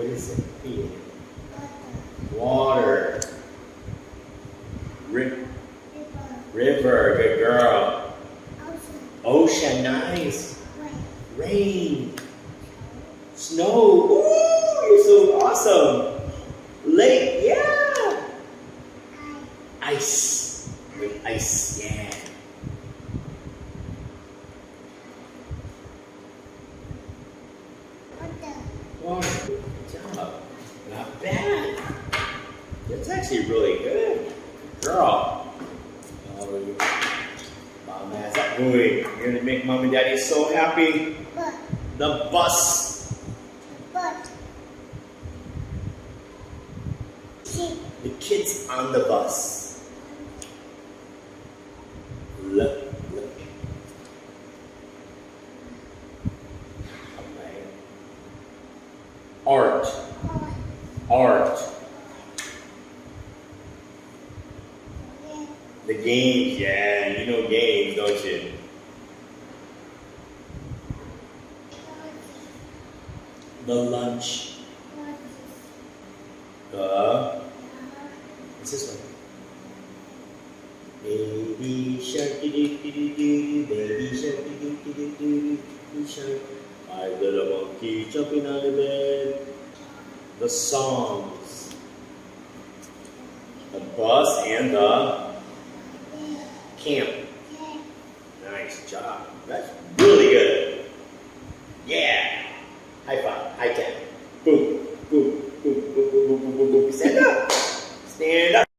What is it? Pee. Water. River. Good girl. Ocean. Nice. Rain. Snow. Ooh, you're so awesome. Lake. Yeah. Ice. With ice. Yeah. Wow, good job. Not bad. That's actually really good. Girl. Oh, Mom has that movie. You're going to make Mom and Daddy so happy. The bus. The kids on the bus. Look. Okay. Art. The games, yeah, you know games, don't you? The lunch. What's this one? Baby shark, baby shark, baby shark. Five little monkey jumping on the bed. The songs. The bus and the camp. Nice job. That's really good. Yeah. High five.